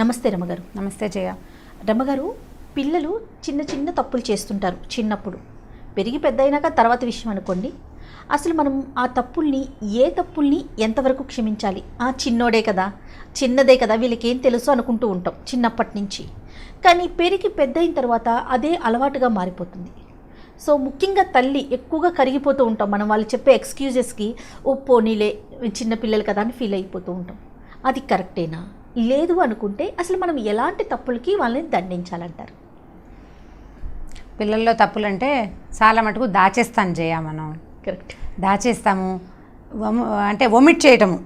నమస్తే రమ్మగారు. నమస్తే జయ. రమ్మగారు, పిల్లలు చిన్న చిన్న తప్పులు చేస్తుంటారు చిన్నప్పుడు. పెరిగి పెద్ద అయినాక తర్వాత విషయం అనుకోండి. అసలు మనం ఆ తప్పుల్ని ఎంతవరకు క్షమించాలి? చిన్నోడే కదా, చిన్నదే కదా, వీళ్ళకేం తెలుసు అనుకుంటూ ఉంటాం చిన్నప్పటి నుంచి. కానీ పెరిగి పెద్ద అయిన తర్వాత అదే అలవాటుగా మారిపోతుంది. సో ముఖ్యంగా తల్లి ఎక్కువగా కరిగిపోతూ ఉంటాం మనం వాళ్ళు చెప్పే ఎక్స్క్యూజెస్కి. పోనీలే చిన్నపిల్లలు కదా అని ఫీల్ అయిపోతూ ఉంటాం. అది కరెక్టేనా? లేదు అనుకుంటే అసలు మనం ఎలాంటి తప్పులకి వాళ్ళని దండించాలంటారు? పిల్లల్లో తప్పులు అంటే చాలా మటుకు దాచేస్తాను జయ. మనం కరెక్ట్ దాచేస్తాము, అంటే ఒమిట్ చేయటము.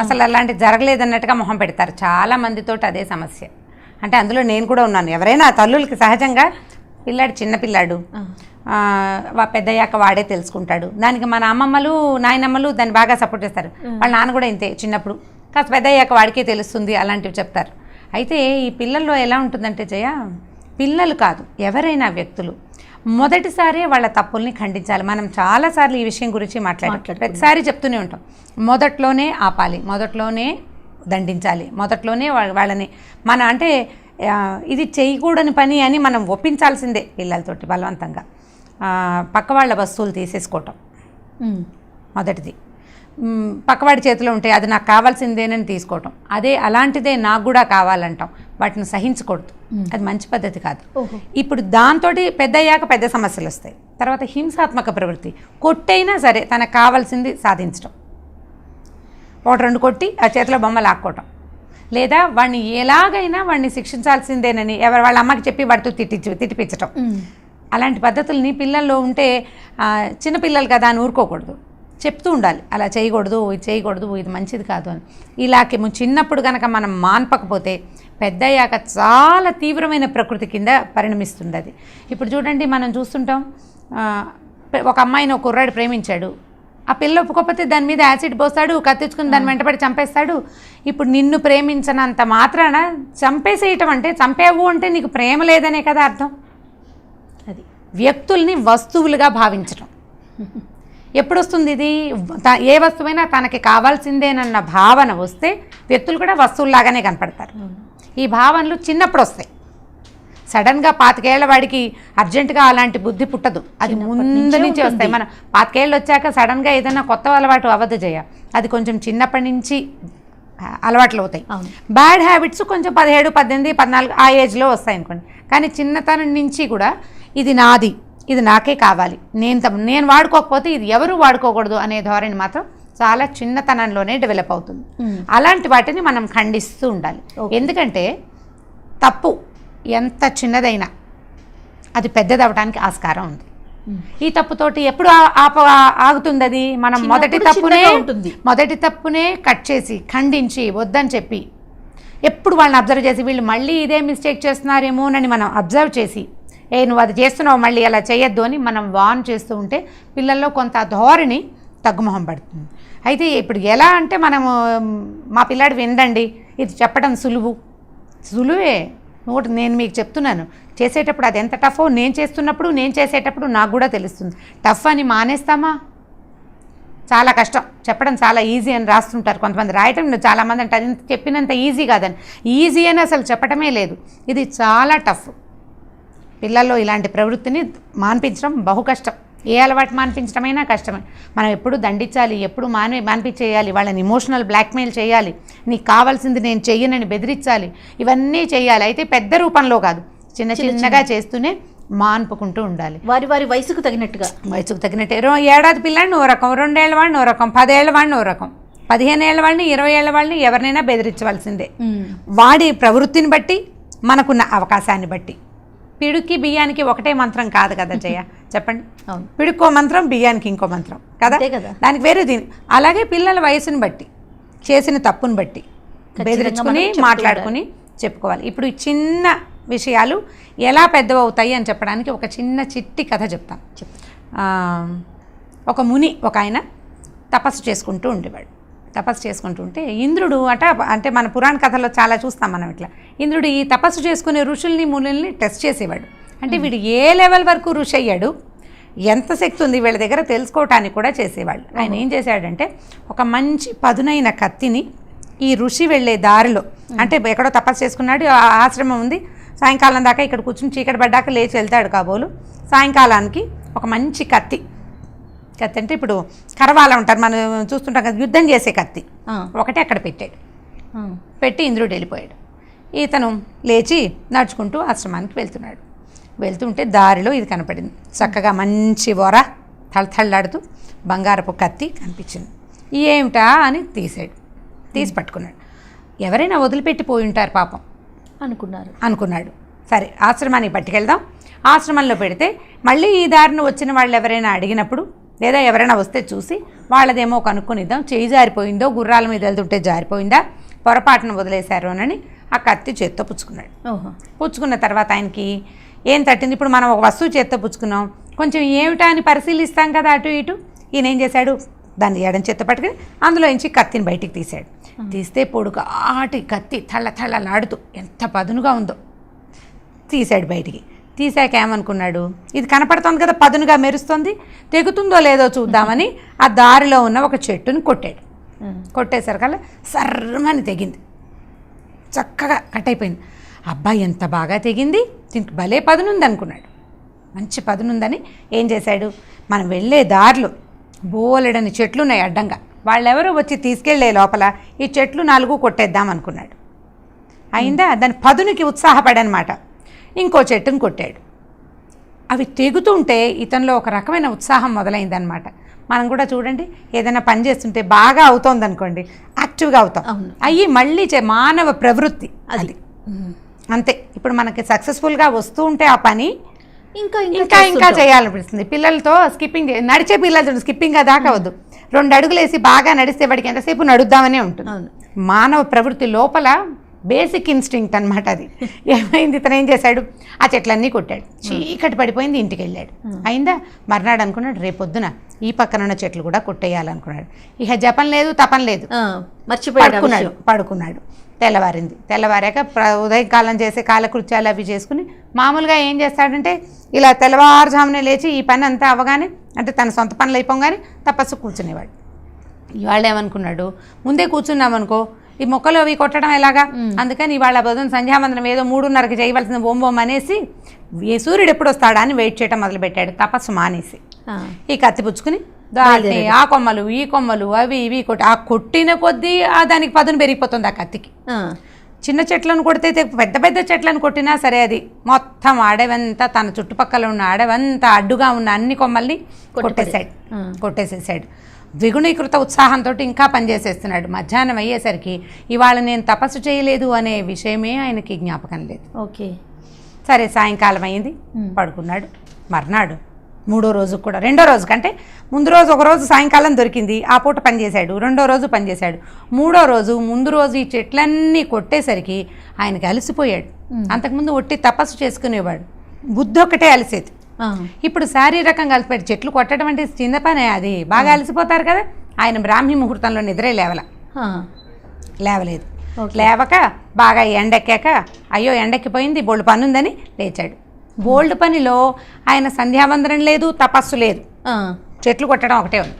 అసలు అలాంటి జరగలేదన్నట్టుగా మొహం పెడతారు చాలా మందితో. అదే సమస్య. అంటే అందులో నేను కూడా ఉన్నాను. ఎవరైనా తల్లులకి సహజంగా పిల్లాడు చిన్నపిల్లాడు పెద్దయ్యాక వాడే తెలుసుకుంటాడు. దానికి మన అమ్మమ్మలు నాయనమ్మలు దాన్ని బాగా సపోర్ట్ చేస్తారు. వాళ్ళ నాన్న కూడా ఇంతే, చిన్నప్పుడు కాస్త పెద్దయ్యాక వాడికే తెలుస్తుంది అలాంటివి చెప్తారు. అయితే ఈ పిల్లల్లో ఎలా ఉంటుందంటే జయ, పిల్లలు కాదు ఎవరైనా వ్యక్తులు మొదటిసారి వాళ్ళ తప్పుల్ని ఖండించాలి. మనం చాలాసార్లు ఈ విషయం గురించి మాట్లాడాం, ప్రతిసారి చెప్తూనే ఉంటాం. మొదట్లోనే ఆపాలి, మొదట్లోనే దండించాలి, మొదట్లోనే వాళ్ళని మన అంటే ఇది చేయకూడని పని అని మనం ఒప్పించాల్సిందే పిల్లలతోటి బలవంతంగా. పక్క వాళ్ళ వస్తువులు తీసేసుకోవటం మొదటిది. పక్కవాడి చేతిలో ఉంటే అది నాకు కావాల్సిందేనని తీసుకోవటం, అదే అలాంటిదే నాకు కూడా కావాలంటాం. వాటిని సహించకూడదు, అది మంచి పద్ధతి కాదు. ఇప్పుడు దాంతో పెద్దయ్యాక పెద్ద సమస్యలు వస్తాయి. తర్వాత హింసాత్మక ప్రవృత్తి, కొట్టైనా సరే తనకు కావాల్సింది సాధించడం. ఒకటి రెండు కొట్టి ఆ చేతిలో బొమ్మ లాక్కోవటం, లేదా వాడిని ఎలాగైనా వాడిని శిక్షించాల్సిందేనని వాళ్ళ అమ్మకి చెప్పి వాడితో తిట్టిపించటం. అలాంటి పద్ధతుల్ని పిల్లల్లో ఉంటే చిన్నపిల్లలు కదా అని ఊరుకోకూడదు, చెప్తూ ఉండాలి. అలా చేయకూడదు, ఇది చేయకూడదు, ఇది మంచిది కాదు అని. ఇలాగే చిన్నప్పుడు కనుక మనం మాన్పకపోతే పెద్దయ్యాక చాలా తీవ్రమైన ప్రకృతి కింద పరిణమిస్తుంది అది. ఇప్పుడు చూడండి, మనం చూస్తుంటాం, ఒక అమ్మాయిని ఒక కుర్రాడు ప్రేమించాడు. ఆ పిల్ల ఒప్పుకోకపోతే దాని మీద యాసిడ్ పోస్తాడు, కత్తించుకుని దాన్ని వెంటబడి చంపేస్తాడు. ఇప్పుడు నిన్ను ప్రేమించనంత మాత్రాన చంపేసేయటం అంటే, చంపేవు అంటే నీకు ప్రేమ లేదనే కదా అర్థం. అది వ్యక్తుల్ని వస్తువులుగా భావించడం. ఎప్పుడు వస్తుంది ఇది? ఏ వస్తువైనా తనకి కావాల్సిందేనన్న భావన వస్తే వ్యక్తులు కూడా వస్తువుల్లాగానే కనపడతారు. ఈ భావనలు చిన్నప్పుడు వస్తాయి. సడన్గా 25 ఏళ్ల వాడికి అర్జెంటుగా అలాంటి బుద్ధి పుట్టదు, అది ముందు నుంచి వస్తాయి. మన 25 ఏళ్ళు వచ్చాక సడన్గా ఏదైనా కొత్త అలవాటు అవ్వదు జయ, అది కొంచెం చిన్నప్పటి నుంచి అలవాట్లు అవుతాయి. బ్యాడ్ హ్యాబిట్స్ కొంచెం 17, 18, 14 ఆ ఏజ్లో వస్తాయి అనుకోండి. కానీ చిన్నతనం నుంచి కూడా ఇది నాది, ఇది నాకే కావాలి, నేను వాడుకోకపోతే ఇది ఎవరు వాడుకోకూడదు అనే ధోరణి మాత్రం చాలా చిన్నతనంలోనే డెవలప్ అవుతుంది. అలాంటి వాటిని మనం ఖండిస్తూ ఉండాలి. ఎందుకంటే తప్పు ఎంత చిన్నదైనా అది పెద్దదవడానికి ఆస్కారం ఉంది. ఈ తప్పుతోటి ఎప్పుడు ఆగుతుంది అది? మనం మొదటి తప్పునే కట్ చేసి ఖండించి వద్దని చెప్పి ఎప్పుడు వాళ్ళని అబ్జర్వ్ చేసి వీళ్ళు మళ్ళీ ఇదే మిస్టేక్ చేస్తున్నారేమోనని మనం అబ్జర్వ్ చేసి, నువ్వు అది చేస్తున్నావు మళ్ళీ అలా చేయొద్దు అని మనం వార్న్ చేస్తూ ఉంటే పిల్లల్లో కొంత ధోరణి తగ్గుముఖం పడుతుంది. అయితే ఇప్పుడు ఎలా అంటే మనము మా పిల్లాడు విందండి, ఇది చెప్పడం సులువే. నేను మీకు చెప్తున్నాను, చేసేటప్పుడు అది ఎంత టఫో నేను చేసేటప్పుడు నాకు కూడా తెలుస్తుంది. టఫ్ అని మానేస్తామా? చాలా కష్టం. చెప్పడం చాలా ఈజీ అని రాస్తుంటారు కొంతమంది, రాయటం చాలామంది అంటే అది చెప్పినంత ఈజీ కాదని. ఈజీ అని అసలు చెప్పటమే లేదు, ఇది చాలా టఫ్. పిల్లల్లో ఇలాంటి ప్రవృత్తిని మాన్పించడం బహు కష్టం. ఏ అలవాటు మాన్పించడమైనా కష్టమే. మనం ఎప్పుడు దండించాలి, ఎప్పుడు మాన్పించేయాలి, వాళ్ళని ఎమోషనల్ బ్లాక్మెయిల్ చేయాలి, నీకు కావాల్సింది నేను చెయ్యనని బెదిరించాలి, ఇవన్నీ చేయాలి. అయితే పెద్ద రూపంలో కాదు, చిన్నగా చేస్తూనే మాన్పుకుంటూ ఉండాలి. వారి వయసుకు తగినట్టు 20 ఏడాది పిల్లాడిని ఓ రకం, 2 ఏళ్ల వాడిని ఓ రకం, 10 ఏళ్ల వాడిని ఓ రకం, 15 ఏళ్ల వాడిని, 20 ఏళ్ల వాడిని ఎవరినైనా బెదిరించవలసిందే. వాడి ప్రవృత్తిని బట్టి, మనకున్న అవకాశాన్ని బట్టి. పిడుక్కి బియ్యానికి ఒకటే మంత్రం కాదు కదా జయ, చెప్పండి. పిడుక్కో మంత్రం, బియ్యానికి ఇంకో మంత్రం కదా, దానికి వేరే దీని. అలాగే పిల్లల వయసుని బట్టి, చేసిన తప్పుని బట్టి బెదిరించుకుని మాట్లాడుకుని చెప్పుకోవాలి. ఇప్పుడు ఈ చిన్న విషయాలు ఎలా పెద్దవవుతాయి అని చెప్పడానికి ఒక చిట్టి కథ చెప్తాను. ఒక ముని, ఒక ఆయన తపస్సు చేసుకుంటూ ఉండేవాడు. తపస్సు చేసుకుంటూ ఉంటే ఇంద్రుడు అంటే మన పురాణ కథల్లో చాలా చూస్తాం మనం ఇట్లా. ఇంద్రుడు ఈ తపస్సు చేసుకునే ఋషుల్ని మునుల్ని టెస్ట్ చేసేవాడు. అంటే వీడు ఏ లెవెల్ వరకు ఋషి అయ్యాడు, ఎంత శక్తి ఉంది వీళ్ళ దగ్గర తెలుసుకోవటానికి కూడా చేసేవాళ్ళు. ఆయన ఏం చేశాడంటే ఒక మంచి పదునైన కత్తిని ఈ ఋషి వెళ్ళే దారిలో అంటే ఎక్కడో తపస్సు చేసుకున్నాడు, ఆ ఆశ్రమం ఉంది, సాయంకాలం దాకా ఇక్కడ కూర్చుని చీకటి పడ్డాక లేచి వెళ్తాడు కాబోలు. సాయంకాలానికి ఒక మంచి కత్తి అంటే ఇప్పుడు కరవాల ఉంటారు మనం చూస్తుంటాం కదా, యుద్ధం చేసే కత్తి ఒకటి అక్కడ పెట్టాడు. పెట్టి ఇంద్రుడు వెళ్ళిపోయాడు. ఇతను లేచి నడుచుకుంటూ ఆశ్రమానికి వెళ్తున్నాడు. వెళ్తుంటే దారిలో ఇది కనపడింది, చక్కగా మంచి వర తళతళ్ళాడుతూ బంగారపు కత్తి కనిపించింది. ఏమిటా అని తీసి పట్టుకున్నాడు. ఎవరైనా వదిలిపెట్టి పోయి ఉంటారు పాపం అనుకున్నాడు. సరే ఆశ్రమానికి పట్టుకెళ్దాం, ఆశ్రమంలో పెడితే మళ్ళీ ఈ దారిని వచ్చిన వాళ్ళు ఎవరైనా అడిగినప్పుడు లేదా ఎవరైనా వస్తే చూసి వాళ్ళదేమో కనుక్కొనిద్దాం, చేయి జారిపోయిందో గుర్రాల మీద వెళ్తుంటే జారిపోయిందా పొరపాటును వదిలేశారు అని ఆ కత్తి చేత్తో పుచ్చుకున్నాడు. పుచ్చుకున్న తర్వాత ఆయనకి ఏం తట్టింది, ఇప్పుడు మనం ఒక వస్తువు చేత్తో పుచ్చుకున్నాం, కొంచెం ఏమిటా అని పరిశీలిస్తాం కదా అటు ఇటు. ఈయన ఏం చేశాడు, దాన్ని ఎడం చేత్తో పట్టుకుని అందులో నుంచి కత్తిని బయటికి తీశాడు. తీస్తే పొడుగాటి కత్తి తళ్ళలాడుతూ ఎంత పదునుగా ఉందో తీశాడు బయటికి. తీసాక ఏమనుకున్నాడు, ఇది కనపడుతోంది కదా పదునుగా మెరుస్తుంది, తెగుతుందో లేదో చూద్దామని ఆ దారిలో ఉన్న ఒక చెట్టుని కొట్టాడు. కొట్టేసరికల్లా సర్రమని తెగింది, చక్కగా కట్ అయిపోయింది. అబ్బాయి ఎంత బాగా తెగింది, దీనికి భలే పదునుంది అనుకున్నాడు. మంచి పదునుందని ఏం చేశాడు, మనం వెళ్ళే దారిలో బోలెడని చెట్లు ఉన్నాయి అడ్డంగా, వాళ్ళెవరో వచ్చి తీసుకెళ్లే లోపల ఈ చెట్లు 4 కొట్టేద్దాం అనుకున్నాడు. అయిందా, దాని పదునికి ఉత్సాహపడనమాట. ఇంకో చెట్టును కొట్టాడు. అవి తెగుతుంటే ఇతనిలో ఒక రకమైన ఉత్సాహం మొదలైందనమాట. మనం కూడా చూడండి, ఏదైనా పని చేస్తుంటే బాగా అవుతోంది అనుకోండి, యాక్టివ్గా అవుతాం. అయ్యి మళ్ళీ మానవ ప్రవృత్తి అది అంతే. ఇప్పుడు మనకి సక్సెస్ఫుల్గా వస్తూ ఉంటే ఆ పని ఇంకా చేయాలనిపిస్తుంది. పిల్లలతో స్కిప్పింగ్, నడిచే పిల్లలతో స్కిప్పింగ్ దాకా వద్దు, 2 అడుగులు వేసి బాగా నడిస్తే వాడికి ఎంతసేపు నడుద్దామనే ఉంటుంది. మానవ ప్రవృత్తి లోపల బేసిక్ ఇన్స్టింక్ట్ అనమాట అది. ఏమైంది, ఇతను ఏం చేశాడు, ఆ చెట్లన్నీ కొట్టాడు, చీకటి పడిపోయింది, ఇంటికి వెళ్ళాడు. అయిందా, మర్నాడు అనుకున్నాడు రేపొద్దున ఈ పక్కన ఉన్న చెట్లు కూడా కొట్టేయాలనుకున్నాడు. ఇక జపం లేదు తపం లేదు, పడుకున్నాడు. తెల్లవారాక ఉదయకాలం చేసే కాలకృత్యాలు అవి చేసుకుని మామూలుగా ఏం చేస్తాడంటే ఇలా తెల్లవారుజామునే లేచి ఈ పని అంతా అవ్వగానే, అంటే తన సొంత పనులు అయిపోగానే తపస్సు కూర్చునేవాడు. ఇవాళ ఏమనుకున్నాడు, ముందే కూర్చున్నామనుకో ఈ మొక్కలు అవి కొట్టడం ఎలాగా, అందుకని ఇవాళ బదులు సంధ్యావందనం ఏదో 3:30కి చేయవలసిన బొంబొమ్మ అనేసి సూర్యుడు ఎప్పుడు వస్తాడా అని వెయిట్ చేయడం మొదలుపెట్టాడు. తపస్సు మానేసి ఈ కత్తి పుచ్చుకుని దాన్ని ఆ కొమ్మలు ఈ కొమ్మలు అవి ఇవి కొట్టి ఆ కొట్టిన కొద్దీ దానికి పదును పెరిగిపోతుంది ఆ కత్తికి. చిన్న చెట్లను కొడితే పెద్ద పెద్ద చెట్లను కొట్టినా సరే అది మొత్తం అడవంతా తన చుట్టుపక్కల ఉన్న అడవంతా అడ్డుగా ఉన్న అన్ని కొమ్మల్ని కొట్టేసేసాడు. ద్విగుణీకృత ఉత్సాహంతో ఇంకా పనిచేసేస్తున్నాడు. మధ్యాహ్నం అయ్యేసరికి ఇవాళ నేను తపస్సు చేయలేదు అనే విషయమే ఆయనకి జ్ఞాపకం లేదు. ఓకే, సరే సాయంకాలం అయింది, పడుకున్నాడు. మర్నాడు 3వ రోజు కూడా, 2వ రోజు కంటే ముందు రోజు ఒక రోజు సాయంకాలం దొరికింది, ఆ పూట పనిచేశాడు. 2వ రోజు పనిచేశాడు. 3వ రోజు ముందు రోజు ఈ చెట్లన్నీ కొట్టేసరికి ఆయనకి అలసిపోయాడు. అంతకుముందు ఒట్టి తపస్సు చేసుకునేవాడు, బుద్ధి ఒక్కటే అలసేది. ఇప్పుడు శారీరకంగా అలసిపోయాడు. చెట్లు కొట్టడం అంటే చిన్న పనే, అది బాగా అలసిపోతారు కదా. ఆయన బ్రాహ్మీ ముహూర్తంలో నిద్రే లేవలేదు. లేవక బాగా ఎండెక్కాక అయ్యో ఎండెక్కిపోయింది, బోల్డ్ పని ఉందని లేచాడు. బోల్డ్ పనిలో ఆయన సంధ్యావందనం లేదు, తపస్సు లేదు, చెట్లు కొట్టడం ఒకటే ఉంది.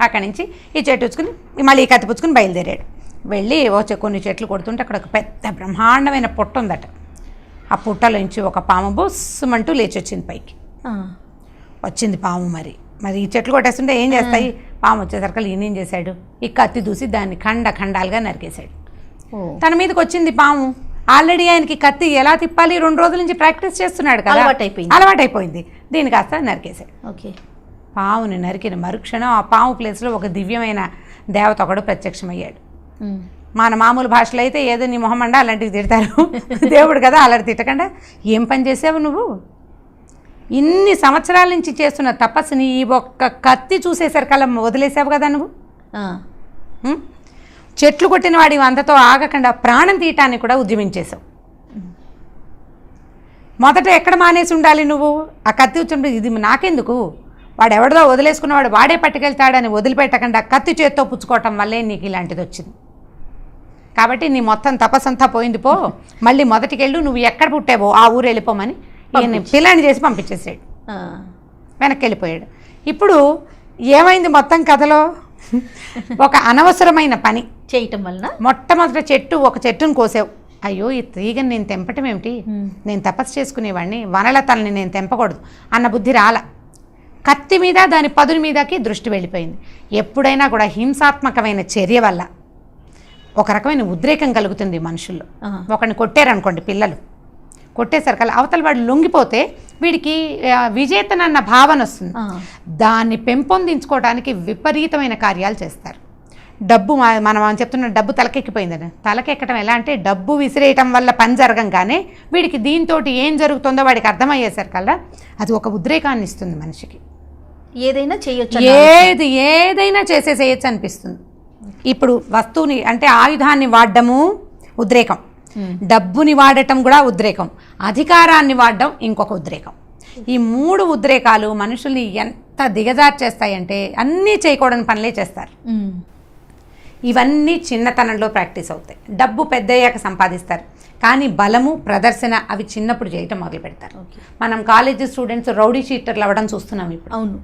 అక్కడి నుంచి ఈ చెట్టు పుచ్చుకుని మళ్ళీ ఈ కత్తి పుచ్చుకుని బయలుదేరాడు. వెళ్ళి కొన్ని చెట్లు కొడుతుంటే అక్కడ ఒక పెద్ద బ్రహ్మాండమైన పుట్ట ఉందట. ఆ పుట్టలోంచి ఒక పాము బొస్సుమంటూ లేచి వచ్చింది పైకి. వచ్చింది పాము. మరి ఈ చెట్లు కొట్టేస్తుంటే ఏం చేస్తాయి, పాము వచ్చేసరికి ఈయన ఏం చేశాడు, ఈ కత్తి దూసి దాన్ని ఖండాలుగా నరికేశాడు. తన మీదకి వచ్చింది పాము. ఆల్రెడీ ఆయనకి కత్తి ఎలా తిప్పాలి 2 రోజుల నుంచి ప్రాక్టీస్ చేస్తున్నాడు కదా, అలవాటైపోయింది. దీన్ని కాస్త నరికేశాడు. పాముని నరికిన మరుక్షణం ఆ పాము ప్లేస్లో ఒక దివ్యమైన దేవత ఒకడు ప్రత్యక్షమయ్యాడు. మన మామూలు భాషలో అయితే ఏదో నీ మొహమండా అలాంటివి తిడతారు, దేవుడు కదా అలాంటి తిట్టకుండా, ఏం పని చేసావు నువ్వు, ఇన్ని సంవత్సరాల నుంచి చేస్తున్న తపస్సుని ఈ ఒక్క కత్తి చూసేసరికల్లా వదిలేసావు కదా నువ్వు. చెట్లు కొట్టిన వాడి అంతతో ఆగకుండా ప్రాణం తీయటానికి కూడా ఉద్యమించేశావు. మొదట ఎక్కడ మానేసి ఉండాలి నువ్వు, ఆ కత్తి వచ్చినప్పుడు ఇది నాకెందుకు, వాడు ఎవరిదో వదిలేసుకున్నవాడు వాడే పట్టుకెళ్తాడని వదిలిపెట్టకుండా కత్తి చేత్తో పుచ్చుకోవటం వల్లే నీకు ఇలాంటిది వచ్చింది. కాబట్టి నీ మొత్తం తపస్సంతా పోయింది, పో మళ్ళీ మొదటికెళ్ళు, నువ్వు ఎక్కడ పుట్టావో ఆ ఊరు వెళ్ళిపోమని ఈయన పిల్లని చేసి పంపించేసాడు. వెనక్కి వెళ్ళిపోయాడు. ఇప్పుడు ఏమైంది మొత్తం కథలో, ఒక అనవసరమైన పని చేయటం వలన మొట్టమొదటి ఒక చెట్టును కోసావు, అయ్యో ఈ తీగని నేను తెంపటం ఏమిటి, నేను తపస్సు చేసుకునేవాడిని, వనలతల్ని నేను తెంపకూడదు అన్న బుద్ధి రాల. కత్తి మీద దాని పదుని మీదకి దృష్టి వెళ్ళిపోయింది. ఎప్పుడైనా కూడా హింసాత్మకమైన చర్య వల్ల ఒక రకమైన ఉద్రేకం కలుగుతుంది మనుషుల్లో. ఒకరిని కొట్టారనుకోండి, పిల్లలు కొట్టేసరికల్లా అవతల వాడు లొంగిపోతే వీడికి విజేతనన్న భావన వస్తుంది. దాన్ని పెంపొందించుకోవడానికి విపరీతమైన కార్యాలు చేస్తారు. డబ్బు మనం చెప్తున్న డబ్బు తలకెక్కిపోయిందని, తలకెక్కడం ఎలా అంటే డబ్బు విసిరేయటం వల్ల పని జరగంగానే వీడికి దీంతో ఏం జరుగుతుందో వాడికి అర్థమయ్యేసరికల్లా అది ఒక ఉద్రేకాన్ని ఇస్తుంది మనిషికి. ఏదైనా చేయొచ్చు, ఏదైనా చేసేసేయచ్చు అనిపిస్తుంది. ఇప్పుడు వస్తువుని అంటే ఆయుధాన్ని వాడడము ఉద్రేకం, డబ్బుని వాడటం కూడా ఉద్రేకం, అధికారాన్ని వాడడం ఇంకొక ఉద్రేకం. ఈ 3 ఉద్రేకాలు మనుషుల్ని ఎంత దిగజార్చేస్తాయంటే అన్నీ చేయకూడని పనులే చేస్తారు. ఇవన్నీ చిన్నతనంలో ప్రాక్టీస్ అవుతాయి. డబ్బు పెద్దయ్యాక సంపాదిస్తారు, కానీ బలము ప్రదర్శన అవి చిన్నప్పుడు చేయటం మొదలు పెడతారు. మనం కాలేజీ స్టూడెంట్స్ రౌడీ షీటర్లు అవ్వడం చూస్తున్నాం ఇప్పుడు. అవును,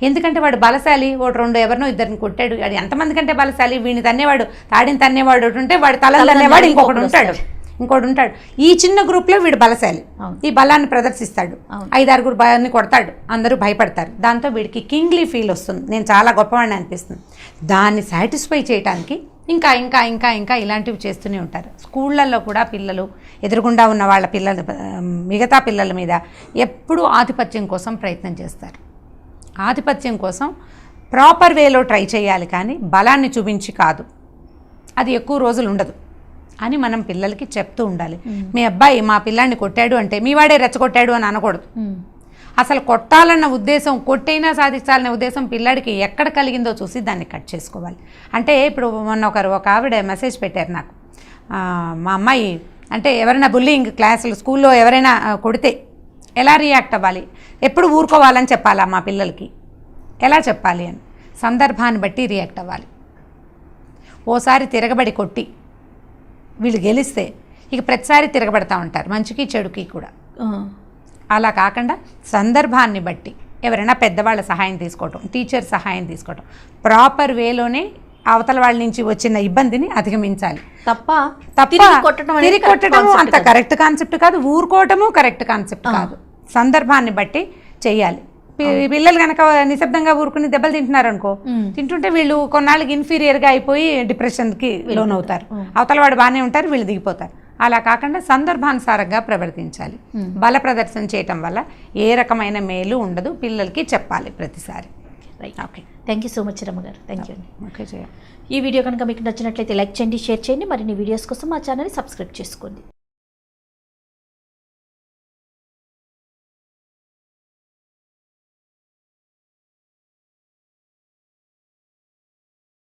ఎందుకంటే వాడు బలశాలి, వాడు 2 ఎవరినో ఇద్దరిని కొట్టాడు, అది ఎంతమంది కంటే బలశాలి, వీడిని తన్నేవాడు, తాడిని తన్నేవాడు ఉంటే వాడు తలలు తన్నేవాడు ఇంకొకటి ఉంటాడు. ఈ చిన్న గ్రూప్లో వీడు బలశాలి, ఈ బలాన్ని ప్రదర్శిస్తాడు, 5-6 భయాన్ని కొడతాడు, అందరూ భయపడతారు. దాంతో వీడికి కింగ్లీ ఫీల్ వస్తుంది, నేను చాలా గొప్పవాడిని అనిపిస్తుంది. దాన్ని సాటిస్ఫై చేయడానికి ఇంకా ఇంకా ఇంకా ఇంకా ఇలాంటివి చేస్తూనే ఉంటారు. స్కూళ్ళల్లో కూడా పిల్లలు ఎదురుగుండా ఉన్న వాళ్ళ పిల్లలు మిగతా పిల్లల మీద ఎప్పుడూ ఆధిపత్యం కోసం ప్రయత్నం చేస్తారు. ఆధిపత్యం కోసం ప్రాపర్ వేలో ట్రై చేయాలి, కానీ బలాన్ని చూపించి కాదు. అది ఎక్కువ రోజులు ఉండదు అని మనం పిల్లలకి చెప్తూ ఉండాలి. మీ అబ్బాయి మా పిల్లాన్ని కొట్టాడు అంటే మీ వాడే రెచ్చగొట్టాడు అని అనకూడదు. అసలు కొట్టాలన్న ఉద్దేశం, కొట్టైనా సాధించాలనే ఉద్దేశం పిల్లాడికి ఎక్కడ కలిగిందో చూసి దాన్ని కట్ చేసుకోవాలి. అంటే ఇప్పుడు మొన్న ఒక ఆవిడ మెసేజ్ పెట్టారు నాకు, మా అమ్మాయి అంటే ఎవరైనా బుల్లింగ్ క్లాసులు స్కూల్లో ఎవరైనా కొడితే ఎలా రియాక్ట్ అవ్వాలి, ఎప్పుడు ఊరుకోవాలని చెప్పాలా మా పిల్లలకి, ఎలా చెప్పాలి అని సందర్భాన్ని బట్టి రియాక్ట్ అవ్వాలి. ఓసారి తిరగబడి కొట్టి వీళ్ళు గెలిస్తే ఇక ప్రతిసారి తిరగబడతా ఉంటారు, మంచికి చెడుకి కూడా. అలా కాకుండా సందర్భాన్ని బట్టి ఎవరైనా పెద్దవాళ్ళ సహాయం తీసుకోవటం, టీచర్ సహాయం తీసుకోవటం, ప్రాపర్ వేలోనే అవతల వాళ్ళ నుంచి వచ్చిన ఇబ్బందిని అధిగమించాలి. తప్ప తిరిగి కొట్టడం అంత కరెక్ట్ కాన్సెప్ట్ కాదు, ఊరుకోవటము కరెక్ట్ కాన్సెప్ట్ కాదు. సందర్భాన్ని బట్టి చెయ్యాలి. పిల్లలు కనుక నిశ్శబ్దంగా ఊరుకుని దెబ్బలు తింటున్నారు అనుకో, తింటుంటే వీళ్ళు కొన్నాళ్ళకి ఇన్ఫీరియర్గా అయిపోయి డిప్రెషన్కి లోన్ అవుతారు. అవతల వాడు బాగానే ఉంటారు, వీళ్ళు దిగిపోతారు. అలా కాకుండా సందర్భానుసారంగా ప్రవర్తించాలి. బల ప్రదర్శన చేయటం వల్ల ఏ రకమైన మేలు ఉండదు, పిల్లలకి చెప్పాలి ప్రతిసారి. Right, okay, thank you so much రమ్మ గారు. థ్యాంక్ యూ అండి. ఓకే, చేయాలి. ఈ వీడియో కనుక మీకు నచ్చినట్లయితే లైక్ చేయండి, షేర్ చేయండి. మరిన్ని వీడియోస్ కోసం మా ఛానల్ని సబ్స్క్రైబ్ చేసుకోండి.